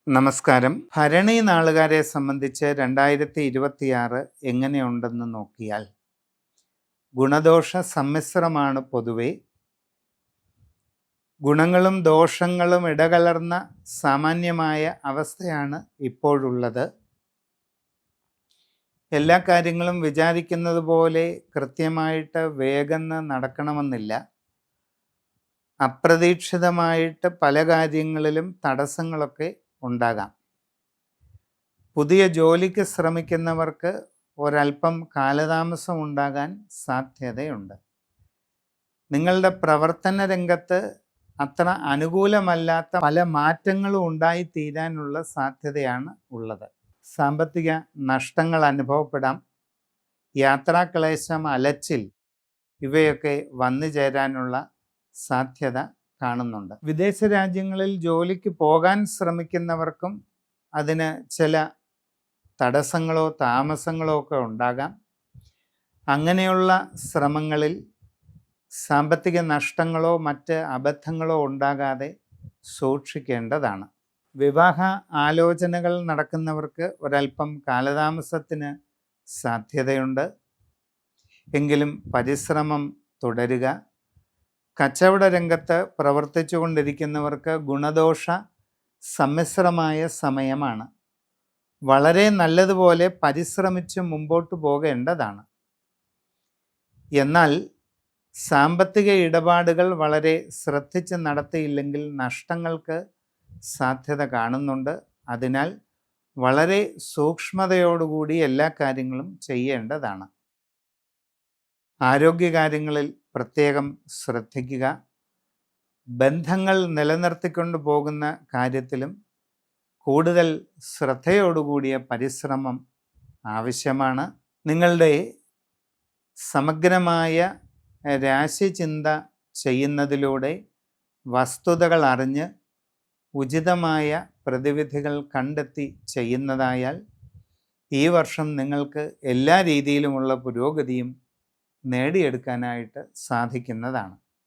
നമസ്കാരം. ഭരണി നാളുകാരെ സംബന്ധിച്ച് 2026 എങ്ങനെയുണ്ടെന്ന് നോക്കിയാൽ ഗുണദോഷ സമ്മിശ്രമാണ്. പൊതുവെ ഗുണങ്ങളും ദോഷങ്ങളും ഇടകലർന്ന സാമാന്യമായ അവസ്ഥയാണ് ഇപ്പോഴുള്ളത്. എല്ലാ കാര്യങ്ങളും വിചാരിക്കുന്നത് പോലെ കൃത്യമായിട്ട് വേഗം നടക്കണമെന്നില്ല. അപ്രതീക്ഷിതമായിട്ട് പല കാര്യങ്ങളിലും തടസ്സങ്ങളൊക്കെ ഉണ്ടാകാം. പുതിയ ജോലിക്ക് ശ്രമിക്കുന്നവർക്ക് ഒരല്പം കാലതാമസം ഉണ്ടാകാൻ സാധ്യതയുണ്ട്. നിങ്ങളുടെ പ്രവർത്തന രംഗത്ത് അത്ര അനുകൂലമല്ലാത്ത പല മാറ്റങ്ങളും ഉണ്ടായിത്തീരാനുള്ള സാധ്യതയാണ് ഉള്ളത്. സാമ്പത്തിക നഷ്ടങ്ങൾ അനുഭവപ്പെടാം. യാത്രാക്ലേശം, അലച്ചിൽ ഇവയൊക്കെ വന്നു ചേരാനുള്ള സാധ്യത കാണുന്നുണ്ട്. വിദേശ രാജ്യങ്ങളിൽ ജോലിക്ക് പോകാൻ ശ്രമിക്കുന്നവർക്കും അതിന് ചില തടസ്സങ്ങളോ താമസങ്ങളോ ഒക്കെ ഉണ്ടാകാം. അങ്ങനെയുള്ള ശ്രമങ്ങളിൽ സാമ്പത്തിക നഷ്ടങ്ങളോ മറ്റ് അബദ്ധങ്ങളോ ഉണ്ടാകാതെ സൂക്ഷിക്കേണ്ടതാണ്. വിവാഹ ആലോചനകൾ നടക്കുന്നവർക്ക് ഒരല്പം കാലതാമസത്തിന് സാധ്യതയുണ്ട്. എങ്കിലും പരിശ്രമം തുടരുക. കച്ചവട രംഗത്ത് പ്രവർത്തിച്ചു കൊണ്ടിരിക്കുന്നവർക്ക് ഗുണദോഷ സമ്മിശ്രമായ സമയമാണ്. വളരെ നല്ലതുപോലെ പരിശ്രമിച്ച് മുമ്പോട്ട് പോകേണ്ടതാണ്. എന്നാൽ സാമ്പത്തിക ഇടപാടുകൾ വളരെ ശ്രദ്ധിച്ച് നടത്തിയില്ലെങ്കിൽ നഷ്ടങ്ങൾക്ക് സാധ്യത കാണുന്നുണ്ട്. അതിനാൽ വളരെ സൂക്ഷ്മതയോടുകൂടി എല്ലാ കാര്യങ്ങളും ചെയ്യേണ്ടതാണ്. ആരോഗ്യകാര്യങ്ങളിൽ പ്രത്യേകം ശ്രദ്ധിക്കുക. ബന്ധങ്ങൾ നിലനിർത്തിക്കൊണ്ടു പോകുന്ന കാര്യത്തിലും കൂടുതൽ ശ്രദ്ധയോടുകൂടിയ പരിശ്രമം ആവശ്യമാണ്. നിങ്ങളുടെ സമഗ്രമായ രാശിചിന്ത ചെയ്യുന്നതിലൂടെ വസ്തുതകൾ അറിഞ്ഞ് ഉചിതമായ പ്രതിവിധികൾ കണ്ടെത്തി ചെയ്യുന്നതായാൽ ഈ വർഷം നിങ്ങൾക്ക് എല്ലാ രീതിയിലുമുള്ള പുരോഗതിയും നേടിയെടുക്കാനായിട്ട് സാധിക്കുന്നതാണ്.